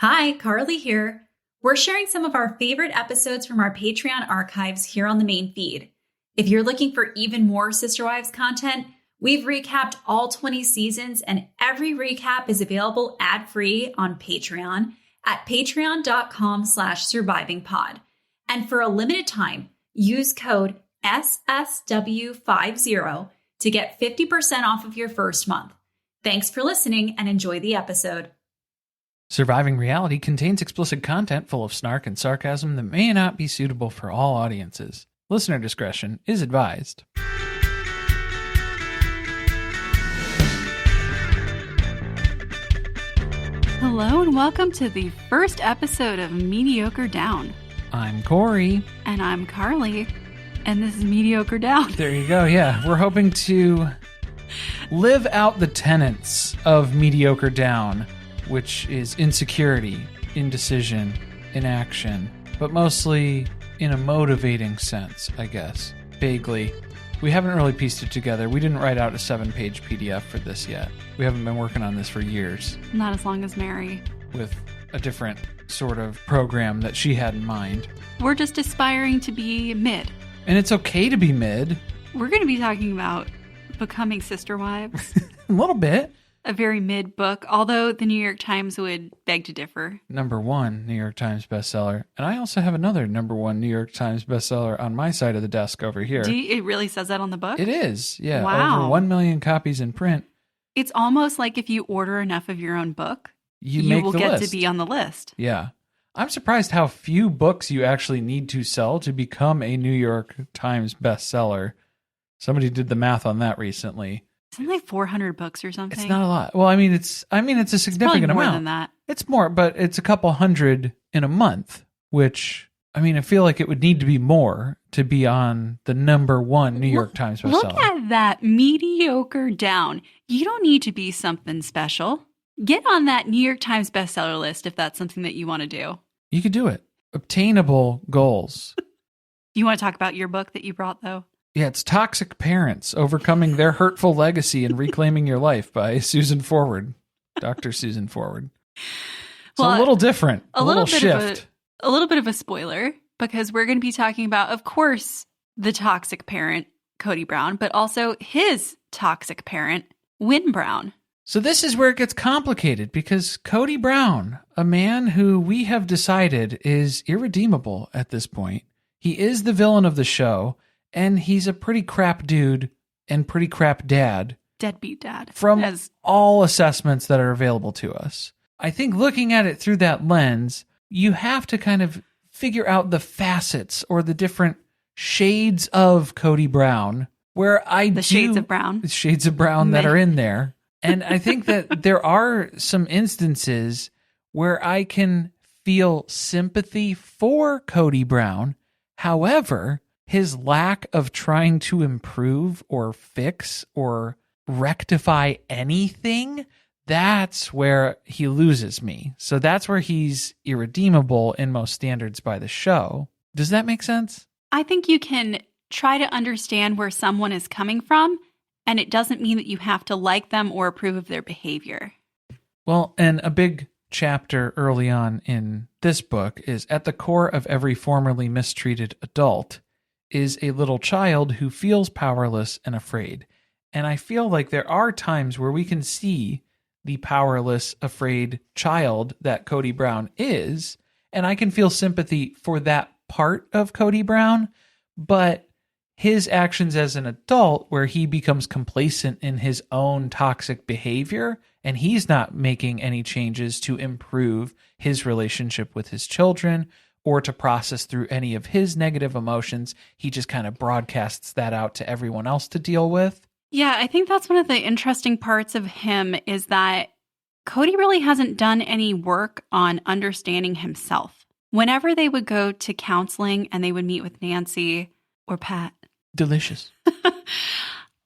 Hi, Carly here. We're sharing some of our favorite episodes from our Patreon archives here on the main feed. If you're looking for even more Sister Wives content, we've recapped all 20 seasons, and every recap is available ad-free on Patreon at patreon.com/survivingpod. And for a limited time, use code SSW50 to get 50% off of your first month. Thanks for listening and enjoy the episode. Surviving Reality contains explicit content full of snark and sarcasm that may not be suitable for all audiences. Listener discretion is advised. Hello and welcome to the first episode of Mediocre Down. I'm Corey. And I'm Carly. And this is Mediocre Down. There you go, yeah. We're hoping to live out the tenets of Mediocre Down, which is insecurity, indecision, inaction, but mostly in a motivating sense, I guess, vaguely. We haven't really pieced it together. We didn't write out a 7-page PDF for this yet. We haven't been working on this for years. Not as long as Mary. With a different sort of program that she had in mind. We're just aspiring to be mid. And it's okay to be mid. We're going to be talking about becoming sister wives. A little bit. A very mid book, although the New York Times would beg to differ. #1 New York Times bestseller. And I also have another #1 New York Times bestseller on my side of the desk over here. It really says that on the book? It is, yeah. Wow. Over 1 million copies in print. It's almost like if you order enough of your own book, you will get to be on the list. Yeah. I'm surprised how few books you actually need to sell to become a New York Times bestseller. Somebody did the math on that recently. Isn't it like 400 books or something? It's not a lot. Well, it's a significant more amount. than that. It's more, but it's a couple hundred in a month, which, I feel like it would need to be more to be on the #1 New York Times bestseller. Look at that, Mediocre Down. You don't need to be something special. Get on that New York Times bestseller list if that's something that you want to do. You could do it. Obtainable goals. You want to talk about your book that you brought, though? Yeah, it's Toxic Parents, Overcoming Their Hurtful Legacy and Reclaiming Your Life by Susan Forward. Dr. Susan Forward. It's a little different. A little shift. A little bit of a spoiler, because we're going to be talking about, of course, the toxic parent, Kody Brown, but also his toxic parent, Winn Brown. So this is where it gets complicated, because Kody Brown, a man who we have decided is irredeemable at this point, he is the villain of the show. And he's a pretty crap dude and pretty crap dad. Deadbeat dad. From all assessments that are available to us. I think looking at it through that lens, you have to kind of figure out the facets or the different shades of Kody Brown. Shades of brown. The shades of brown that are in there. And I think that there are some instances where I can feel sympathy for Kody Brown. However, his lack of trying to improve or fix or rectify anything, that's where he loses me. So that's where he's irredeemable in most standards by the show. Does that make sense? I think you can try to understand where someone is coming from, and it doesn't mean that you have to like them or approve of their behavior. Well, and a big chapter early on in this book is at the core of every formerly mistreated adult is a little child who feels powerless and afraid. And I feel like there are times where we can see the powerless, afraid child that Kody Brown is, and I can feel sympathy for that part of Kody Brown, but his actions as an adult, where he becomes complacent in his own toxic behavior, and he's not making any changes to improve his relationship with his children, or to process through any of his negative emotions. He just kind of broadcasts that out to everyone else to deal with. Yeah, I think that's one of the interesting parts of him is that Kody really hasn't done any work on understanding himself. Whenever they would go to counseling and they would meet with Nancy or Pat. Delicious.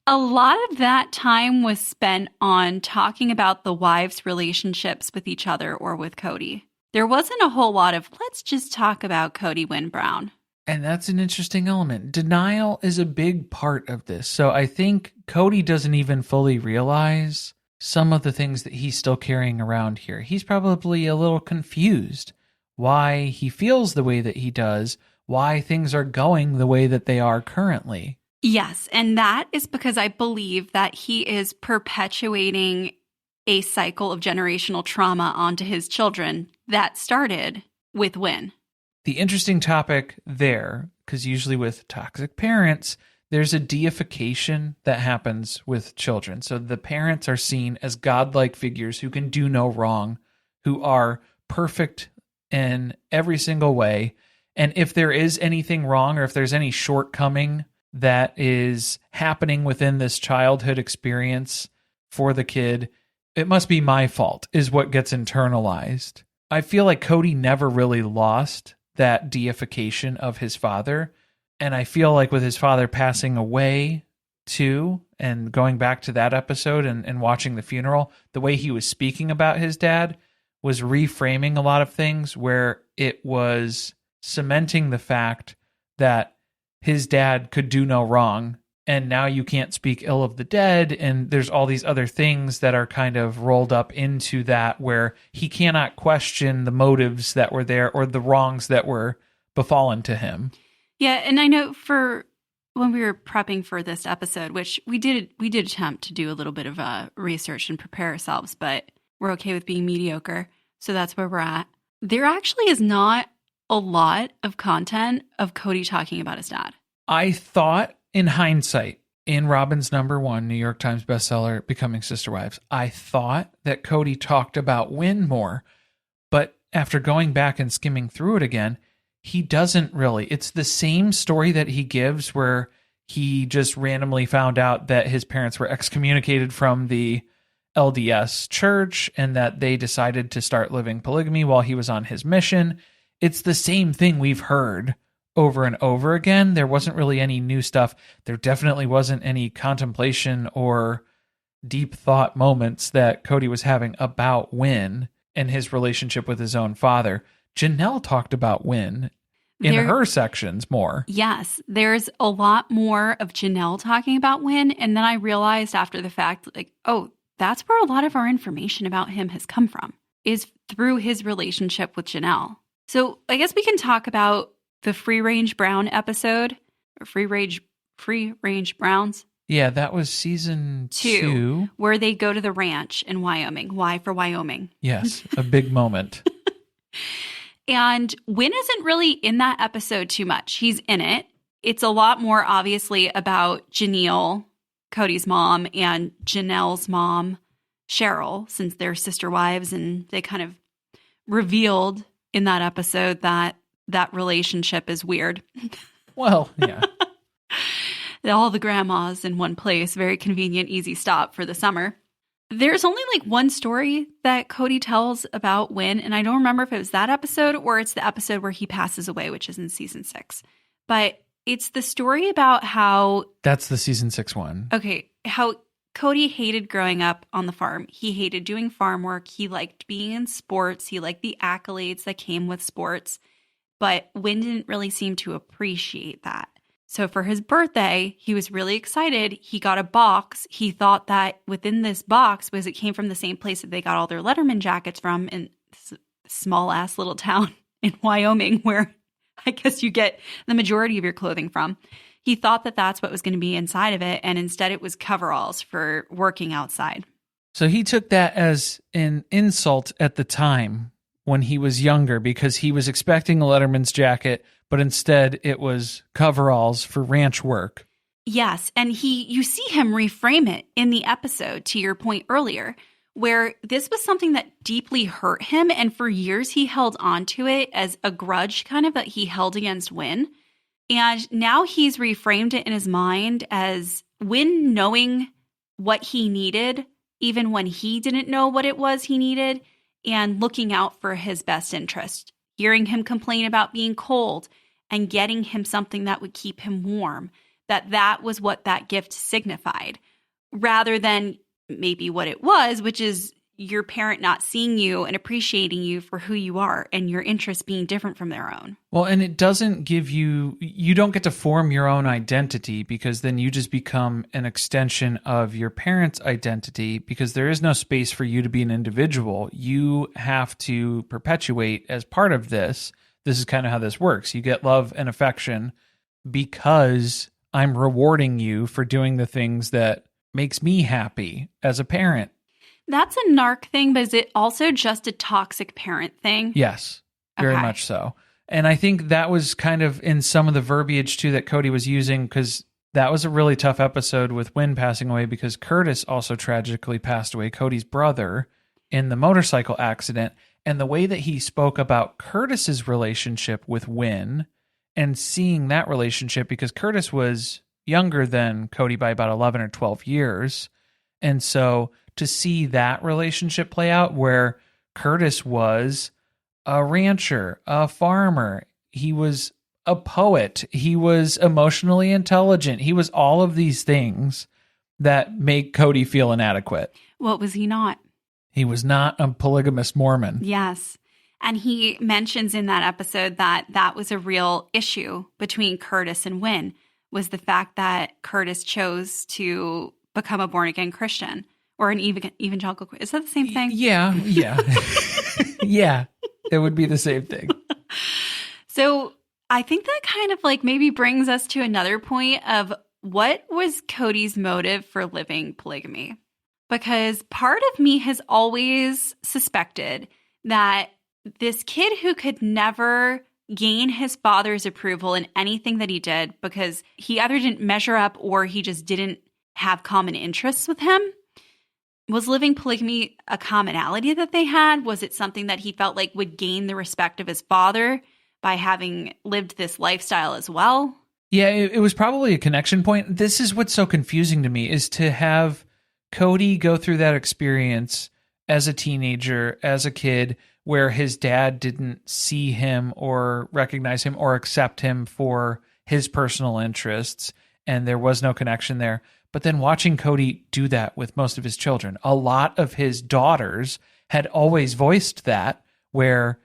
A lot of that time was spent on talking about the wives' relationships with each other or with Kody. There wasn't a whole lot of, let's just talk about Kody Winn Brown. And that's an interesting element. Denial is a big part of this. So I think Kody doesn't even fully realize some of the things that he's still carrying around here. He's probably a little confused why he feels the way that he does, why things are going the way that they are currently. Yes, and that is because I believe that he is perpetuating a cycle of generational trauma onto his children that started with Winn. The interesting topic there, because usually with toxic parents, there's a deification that happens with children. So the parents are seen as godlike figures who can do no wrong, who are perfect in every single way. And if there is anything wrong, or if there's any shortcoming that is happening within this childhood experience for the kid, it must be my fault, is what gets internalized. I feel like Kody never really lost that deification of his father. And I feel like with his father passing away too, and going back to that episode and watching the funeral, the way he was speaking about his dad was reframing a lot of things, where it was cementing the fact that his dad could do no wrong, and now you can't speak ill of the dead, and there's all these other things that are kind of rolled up into that, where he cannot question the motives that were there or the wrongs that were befallen to him. Yeah, and I know for when we were prepping for this episode, which we did attempt to do a little bit of research and prepare ourselves, but we're okay with being mediocre, so that's where we're at. There actually is not a lot of content of Kody talking about his dad. I thought, in hindsight, in Robin's #1 New York Times bestseller, Becoming Sister Wives, I thought that Kody talked about Winn more, but after going back and skimming through it again, he doesn't really. It's the same story that he gives, where he just randomly found out that his parents were excommunicated from the LDS church and that they decided to start living polygamy while he was on his mission. It's the same thing we've heard over and over again. There wasn't really any new stuff. There definitely wasn't any contemplation or deep thought moments that Kody was having about Winn and his relationship with his own father. Janelle talked about Winn in her sections more. Yes, there's a lot more of Janelle talking about Winn. And then I realized after the fact, like, oh, that's where a lot of our information about him has come from, is through his relationship with Janelle. So I guess we can talk about the Free Range Brown episode, or Free Range Browns. Yeah, that was season 2. Where they go to the ranch in Wyoming. Why for Wyoming? Yes, a big moment. And Winn isn't really in that episode too much. He's in it. It's a lot more obviously about Janelle, Kody's mom, and Janelle's mom, Cheryl, since they're sister wives, and they kind of revealed in that episode that that relationship is weird. Well, yeah. All the grandmas in one place, very convenient, easy stop for the summer. There's only like one story that Kody tells about Winn, and I don't remember if it was that episode or it's the episode where he passes away, which is in season 6. But it's the story about how... That's the season 6 one. Okay, how Kody hated growing up on the farm. He hated doing farm work. He liked being in sports. He liked the accolades that came with sports. But Winn didn't really seem to appreciate that. So for his birthday, he was really excited. He got a box. He thought that within this box, because it came from the same place that they got all their Letterman jackets from, in this small-ass little town in Wyoming, where I guess you get the majority of your clothing from. He thought that that's what was going to be inside of it, and instead it was coveralls for working outside. So he took that as an insult at the time when he was younger, because he was expecting a Letterman's jacket, but instead it was coveralls for ranch work. Yes, and you see him reframe it in the episode, to your point earlier, where this was something that deeply hurt him, and for years he held on to it as a grudge kind of that he held against Winn. And now he's reframed it in his mind as Winn knowing what he needed, even when he didn't know what it was he needed, and looking out for his best interest, hearing him complain about being cold and getting him something that would keep him warm, that was what that gift signified, rather than maybe what it was, which is, your parent not seeing you and appreciating you for who you are and your interests being different from their own. Well, and it doesn't give you don't get to form your own identity, because then you just become an extension of your parents' identity, because there is no space for you to be an individual. You have to perpetuate as part of this. This is kind of how this works. You get love and affection because I'm rewarding you for doing the things that makes me happy as a parent. That's a narc thing, but is it also just a toxic parent thing? Yes, very Okay. much so. And I think that was kind of in some of the verbiage too that Kody was using, because that was a really tough episode with Winn passing away, because Curtis also tragically passed away, Cody's brother, in the motorcycle accident. And the way that he spoke about Curtis's relationship with Winn and seeing that relationship, because Curtis was younger than Kody by about 11 or 12 years. And so to see that relationship play out, where Curtis was a rancher, a farmer, he was a poet, he was emotionally intelligent, he was all of these things that make Kody feel inadequate. What was he not? He was not a polygamous Mormon. Yes. And he mentions in that episode that that was a real issue between Curtis and Winn, was the fact that Curtis chose to become a born-again Christian or an evangelical. Is that the same thing? Yeah. Yeah, it would be the same thing. So I think that kind of like maybe brings us to another point of what was Kody's motive for living polygamy? Because part of me has always suspected that this kid who could never gain his father's approval in anything that he did, because he either didn't measure up or he just didn't have common interests with him. Was living polygamy a commonality that they had? Was it something that he felt like would gain the respect of his father by having lived this lifestyle as well? Yeah, it was probably a connection point. This is what's so confusing to me, is to have Kody go through that experience as a teenager, as a kid, where his dad didn't see him or recognize him or accept him for his personal interests, and there was no connection there. But then watching Kody do that with most of his children, a lot of his daughters had always voiced that, where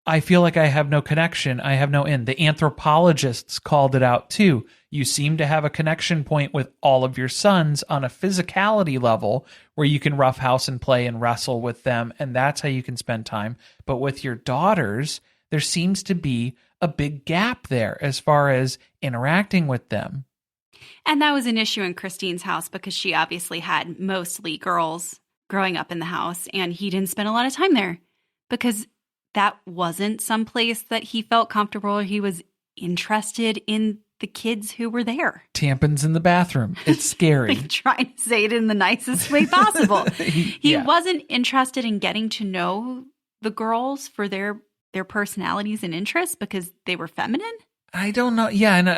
I feel like I have no connection, I have no in. The anthropologists called it out too. You seem to have a connection point with all of your sons on a physicality level where you can roughhouse and play and wrestle with them, and that's how you can spend time. But with your daughters, there seems to be a big gap there as far as interacting with them. And that was an issue in Christine's house because she obviously had mostly girls growing up in the house, and he didn't spend a lot of time there because that wasn't some place that he felt comfortable or he was interested in the kids who were there. Tampons in the bathroom. It's scary. Like, trying to say it in the nicest way possible. He Yeah. wasn't interested in getting to know the girls for their personalities and interests because they were feminine. I don't know. Yeah, and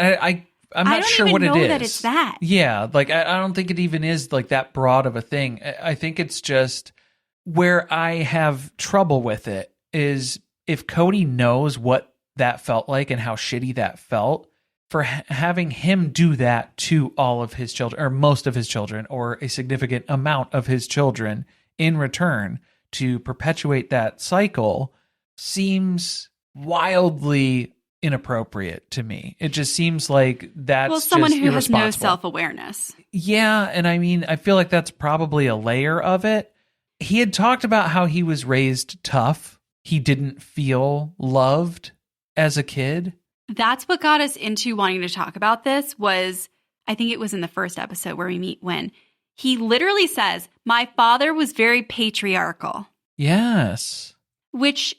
I'm not sure what it is. I don't even know that it's that. Yeah, like I don't think it even is like that broad of a thing. I think it's just where I have trouble with it is if Kody knows what that felt like and how shitty that felt, for having him do that to all of his children, or most of his children, or a significant amount of his children in return to perpetuate that cycle, seems wildly inappropriate to me. It just seems like that's someone just who has no irresponsible. self-awareness. Yeah, and I mean, I feel like that's probably a layer of it. He had talked about how he was raised tough. He didn't feel loved as a kid. That's what got us into wanting to talk about this was, I think it was in the first episode where we meet Winn. He literally says, my father was very patriarchal. Yes. Which,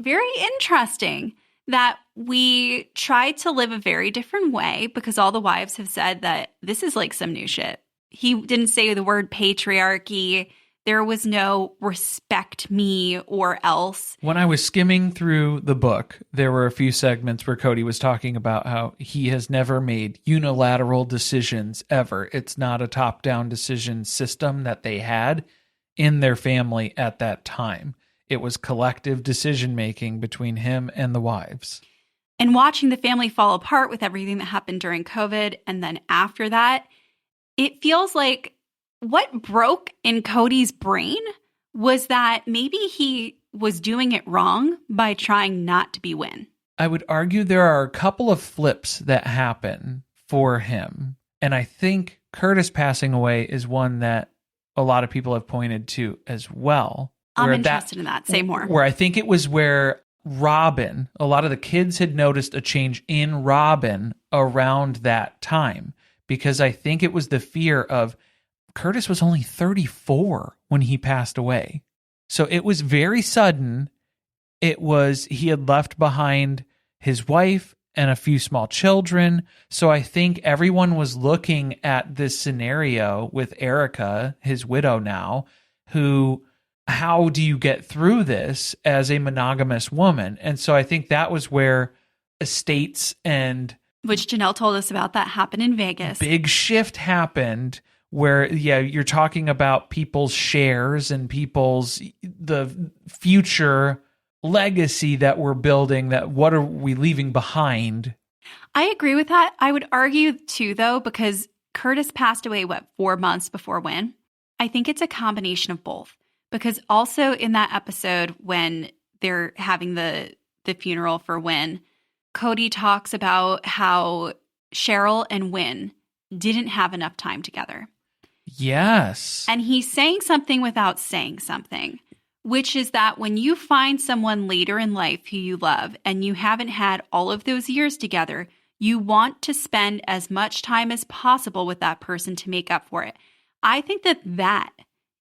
very interesting that we tried to live a very different way because all the wives have said that this is like some new shit. He didn't say the word patriarchy. There was no respect me or else. When I was skimming through the book, there were a few segments where Kody was talking about how he has never made unilateral decisions ever. It's not a top-down decision system that they had in their family at that time. It was collective decision-making between him and the wives. And watching the family fall apart with everything that happened during COVID and then after that, it feels like what broke in Kody's brain was that maybe he was doing it wrong by trying not to be Winn. I would argue there are a couple of flips that happen for him. And I think Curtis passing away is one that a lot of people have pointed to as well. I'm interested in that. Say more. Where I think it was where Robin, a lot of the kids had noticed a change in Robin around that time. Because I think it was the fear of Curtis was only 34 when he passed away. So it was very sudden. He had left behind his wife and a few small children. So I think everyone was looking at this scenario with Erica, his widow now, how do you get through this as a monogamous woman? And so I think that was where estates and... Which Janelle told us about that happened in Vegas. Big shift happened where, you're talking about people's shares and the future legacy that we're building, that what are we leaving behind? I agree with that. I would argue too, though, because Curtis passed away, 4 months before Winn? I think it's a combination of both. Because also in that episode when they're having the funeral for Winn, Kody talks about how Cheryl and Winn didn't have enough time together. Yes. And he's saying something without saying something, which is that when you find someone later in life who you love and you haven't had all of those years together, you want to spend as much time as possible with that person to make up for it. I think that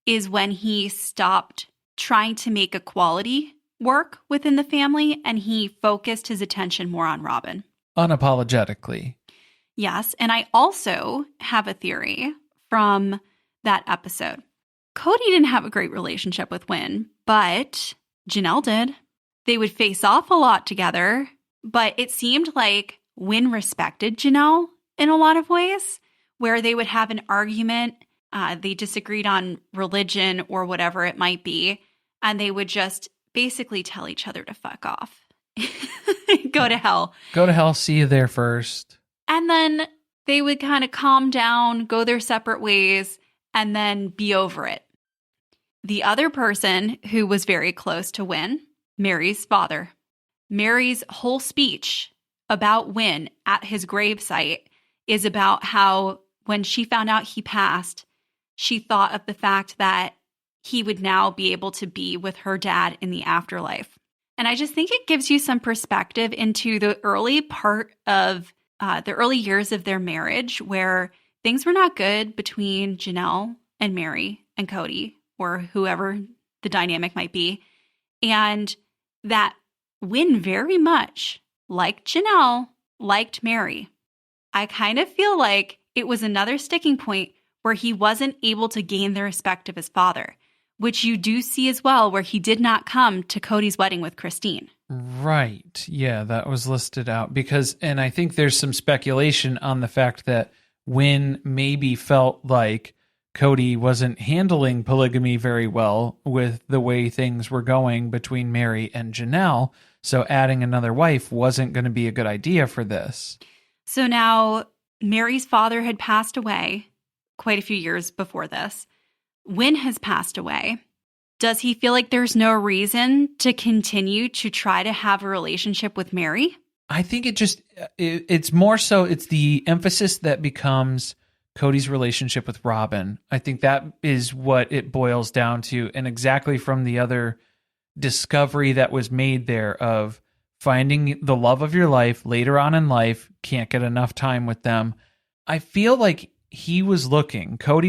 is when he stopped trying to make equality work within the family, and he focused his attention more on Robin. Unapologetically. Yes, and I also have a theory from that episode. Kody didn't have a great relationship with Winn, but Janelle did. They would face off a lot together, but it seemed like Winn respected Janelle in a lot of ways, where they would have an argument, they disagreed on religion or whatever it might be, and they would just basically tell each other to fuck off. Go to hell. Go to hell, see you there first. And then they would kind of calm down, go their separate ways, and then be over it. The other person who was very close to Winn, Mary's father. Mary's whole speech about Winn at his gravesite is about how when she found out he passed, she thought of the fact that he would now be able to be with her dad in the afterlife. And I just think it gives you some perspective into the early part of the early years of their marriage, where things were not good between Janelle and Mary and Kody, or whoever the dynamic might be. And that Winn very much, like Janelle, liked Mary. I kind of feel like it was another sticking point where he wasn't able to gain the respect of his father, which you do see as well, where he did not come to Kody's wedding with Christine. Right. Yeah, that was listed out and I think there's some speculation on the fact that Winn maybe felt like Kody wasn't handling polygamy very well with the way things were going between Mary and Janelle. So adding another wife wasn't going to be a good idea for this. So now Mary's father had passed away quite a few years before this. Winn has passed away. Does he feel like there's no reason to continue to try to have a relationship with Mary? I think it's more so it's the emphasis that becomes Kody's relationship with Robin. I think that is what it boils down to. And exactly from the other discovery that was made there of finding the love of your life later on in life, can't get enough time with them. I feel like Kody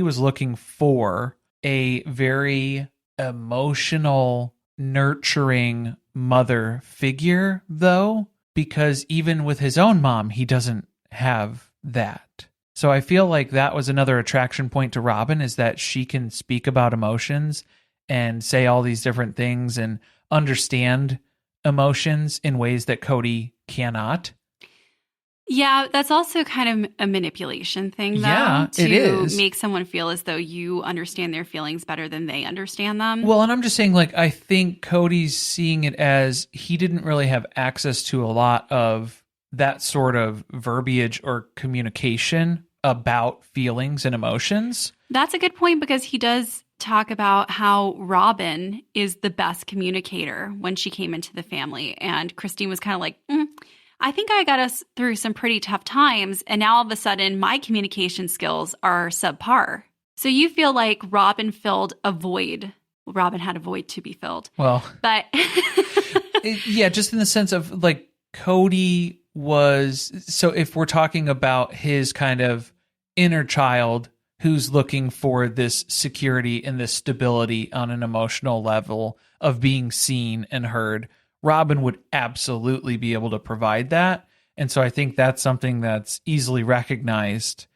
was looking for a very emotional, nurturing mother figure, though, because even with his own mom, he doesn't have that. So I feel like that was another attraction point to Robin, is that she can speak about emotions and say all these different things and understand emotions in ways that Kody cannot. Yeah, that's also kind of a manipulation thing, though. Yeah, it is. To make someone feel as though you understand their feelings better than they understand them. Well, and I'm just saying, I think Kody's seeing it as he didn't really have access to a lot of that sort of verbiage or communication about feelings and emotions. That's a good point because he does talk about how Robin is the best communicator when she came into the family. And Christine was kind of like, I think I got us through some pretty tough times. And now all of a sudden, my communication skills are subpar. So you feel like Robin filled a void. Robin had a void to be filled. Well, but yeah, just in the sense of like Kody was, so if we're talking about his kind of inner child who's looking for this security and this stability on an emotional level of being seen and heard, Robin would absolutely be able to provide that. And so I think that's something that's easily recognized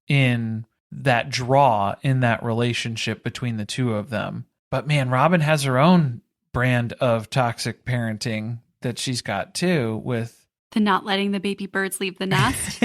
in that draw in that relationship between the two of them. But man, Robin has her own brand of toxic parenting that she's got too, with the not letting the baby birds leave the nest.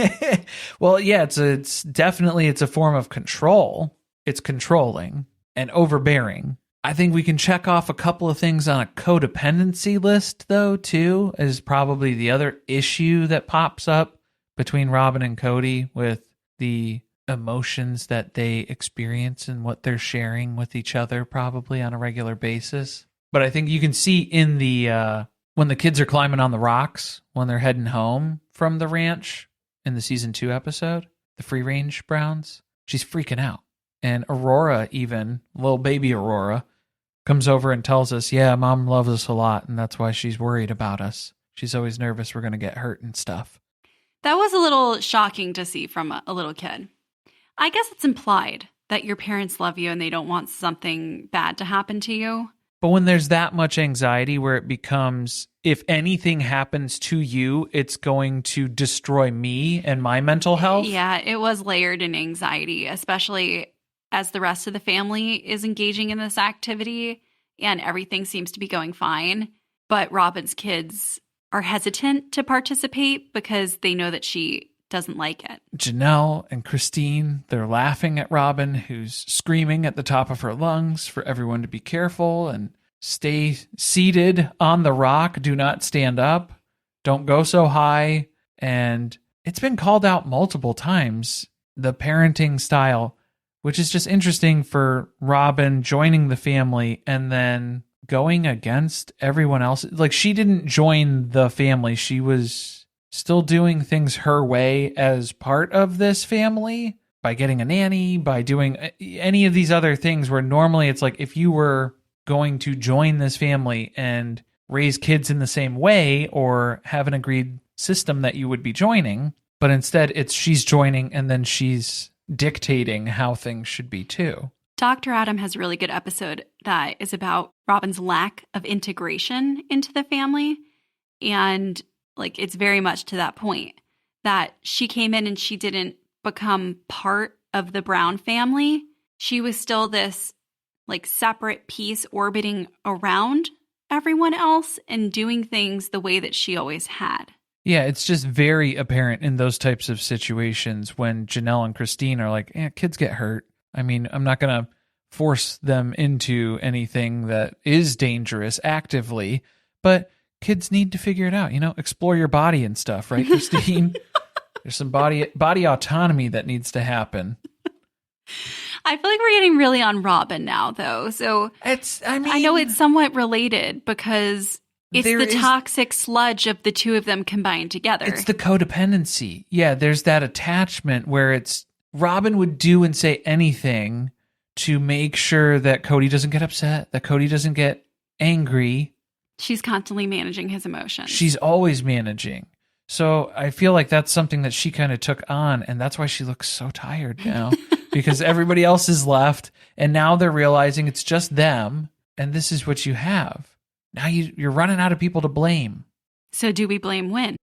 Well, yeah, it's definitely a form of control. It's controlling and overbearing. I think we can check off a couple of things on a codependency list, though, too, is probably the other issue that pops up between Robin and Kody with the emotions that they experience and what they're sharing with each other probably on a regular basis. But I think you can see in the when the kids are climbing on the rocks when they're heading home from the ranch in the season 2 episode, the free range Browns, she's freaking out. And Aurora, even little baby Aurora, comes over and tells us, yeah, Mom loves us a lot, and that's why she's worried about us. She's always nervous we're going to get hurt and stuff. That was a little shocking to see from a little kid. I guess it's implied that your parents love you and they don't want something bad to happen to you. But when there's that much anxiety where it becomes, if anything happens to you, it's going to destroy me and my mental health. Yeah, it was layered in anxiety, especially as the rest of the family is engaging in this activity and everything seems to be going fine. But Robin's kids are hesitant to participate because they know that she doesn't like it. Janelle and Christine, they're laughing at Robin, who's screaming at the top of her lungs for everyone to be careful and stay seated on the rock. Do not stand up. Don't go so high. And it's been called out multiple times, the parenting style, which is just interesting for Robin joining the family and then going against everyone else. Like, she didn't join the family. She was still doing things her way as part of this family by getting a nanny, by doing any of these other things where normally it's like if you were going to join this family and raise kids in the same way or have an agreed system that you would be joining, but instead it's she's joining and then she's dictating how things should be too. Dr. Adam has a really good episode that is about Robin's lack of integration into the family. And like, it's very much to that point that she came in and she didn't become part of the Brown family. She was still this like separate piece orbiting around everyone else and doing things the way that she always had. Yeah, it's just very apparent in those types of situations when Janelle and Christine are like, kids get hurt. I mean, I'm not going to force them into anything that is dangerous actively, but kids need to figure it out, explore your body and stuff, right, Christine? There's some body autonomy that needs to happen. I feel like we're getting really on Robin now, though. So I know it's somewhat related because it's the toxic sludge of the two of them combined together. It's the codependency. Yeah, there's that attachment where it's Robin would do and say anything to make sure that Kody doesn't get upset, that Kody doesn't get angry. She's constantly managing his emotions. She's always managing. So I feel like that's something that she kind of took on, and that's why she looks so tired now, because everybody else is left, and now they're realizing it's just them, and this is what you have. Now you're running out of people to blame. So do we blame Winn?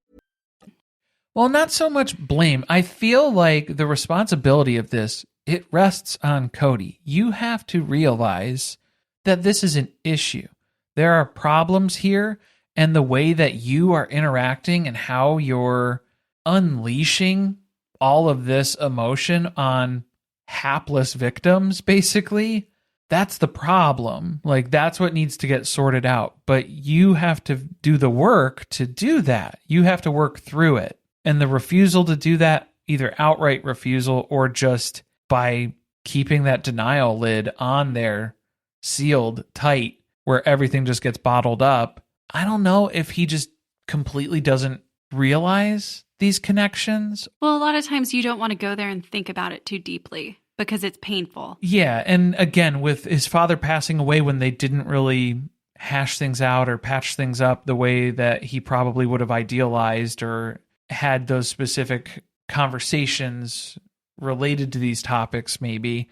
Well, not so much blame. I feel like the responsibility of this, it rests on Kody. You have to realize that this is an issue. There are problems here, and the way that you are interacting and how you're unleashing all of this emotion on hapless victims, basically, that's the problem. Like, that's what needs to get sorted out. But you have to do the work to do that. You have to work through it. And the refusal to do that, either outright refusal or just by keeping that denial lid on there sealed tight where everything just gets bottled up. I don't know if he just completely doesn't realize these connections. Well, a lot of times you don't want to go there and think about it too deeply because it's painful. Yeah. And again, with his father passing away when they didn't really hash things out or patch things up the way that he probably would have idealized or had those specific conversations related to these topics, maybe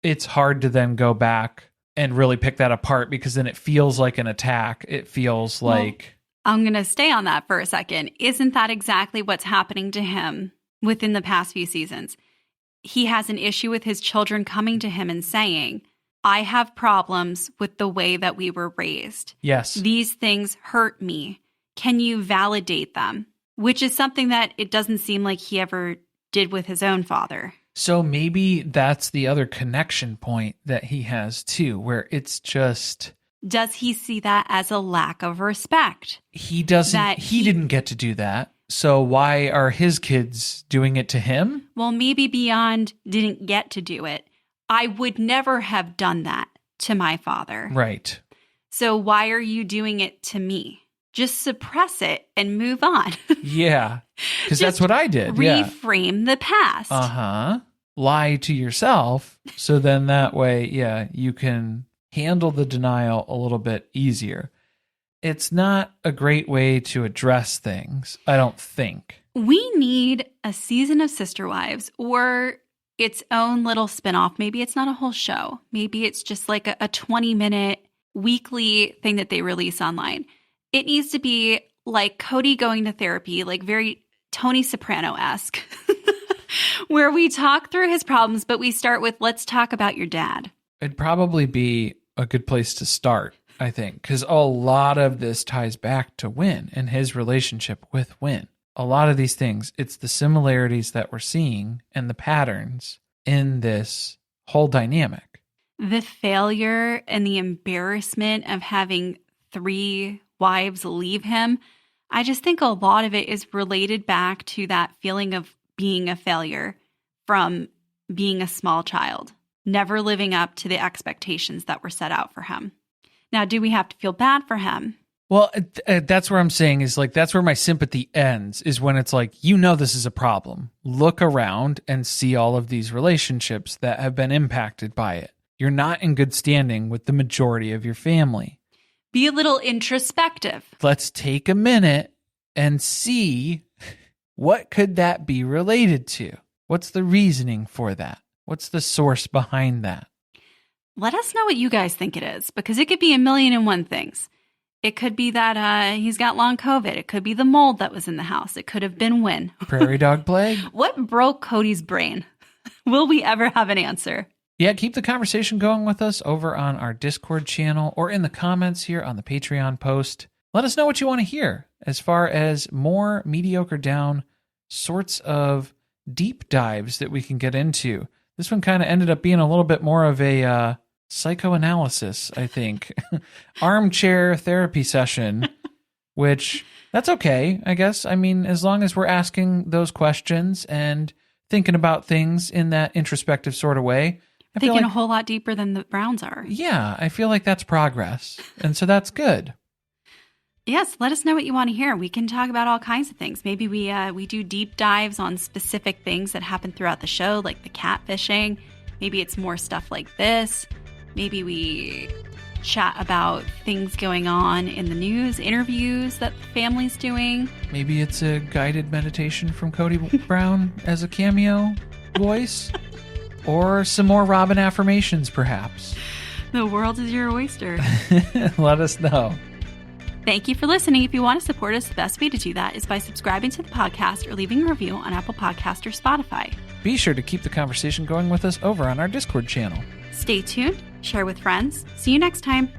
it's hard to then go back and really pick that apart because then it feels like an attack. It feels like... I'm going to stay on that for a second. Isn't that exactly what's happening to him within the past few seasons? He has an issue with his children coming to him and saying, I have problems with the way that we were raised. Yes. These things hurt me. Can you validate them? Which is something that it doesn't seem like he ever did with his own father. So maybe that's the other connection point that he has too, where it's just... Does he see that as a lack of respect? He doesn't. He didn't get to do that. So why are his kids doing it to him? Well, maybe beyond didn't get to do it. I would never have done that to my father. Right. So why are you doing it to me? Just suppress it and move on. Yeah. Because that's what I did. Reframe the past. Uh-huh. Lie to yourself. So then that way, yeah, you can handle the denial a little bit easier. It's not a great way to address things, I don't think. We need a season of Sister Wives or its own little spinoff. Maybe it's not a whole show. Maybe it's just like a 20-minute weekly thing that they release online. It needs to be like Kody going to therapy, like very Tony Soprano-esque, where we talk through his problems, but we start with, let's talk about your dad. It'd probably be a good place to start, I think, because a lot of this ties back to Winn and his relationship with Winn. A lot of these things, it's the similarities that we're seeing and the patterns in this whole dynamic. The failure and the embarrassment of having 3 wives leave him, I just think a lot of it is related back to that feeling of being a failure from being a small child, never living up to the expectations that were set out for him. Now, do we have to feel bad for him? Well, that's where I'm saying is like, that's where my sympathy ends, is when it's like, this is a problem. Look around and see all of these relationships that have been impacted by it. You're not in good standing with the majority of your family. Be a little introspective. Let's take a minute and see what could that be related to? What's the reasoning for that? What's the source behind that? Let us know what you guys think it is, because it could be 1,000,001 things. It could be that he's got long COVID. It could be the mold that was in the house. It could have been Winn. Prairie dog plague? What broke Kody's brain? Will we ever have an answer? Yeah, keep the conversation going with us over on our Discord channel or in the comments here on the Patreon post. Let us know what you want to hear as far as more Mediocre Down sorts of deep dives that we can get into. This one kind of ended up being a little bit more of a psychoanalysis, I think. Armchair therapy session, which that's okay, I guess. I mean, as long as we're asking those questions and thinking about things in that introspective sort of way. Thinking a whole lot deeper than the Browns are. Yeah, I feel like that's progress. And so that's good. Yes, let us know what you want to hear. We can talk about all kinds of things. Maybe we do deep dives on specific things that happen throughout the show, like the catfishing. Maybe it's more stuff like this. Maybe we chat about things going on in the news, interviews that the family's doing. Maybe it's a guided meditation from Kody Brown as a cameo voice. Or some more Robin affirmations, perhaps. The world is your oyster. Let us know. Thank you for listening. If you want to support us, the best way to do that is by subscribing to the podcast or leaving a review on Apple Podcast or Spotify. Be sure to keep the conversation going with us over on our Discord channel. Stay tuned, share with friends. See you next time.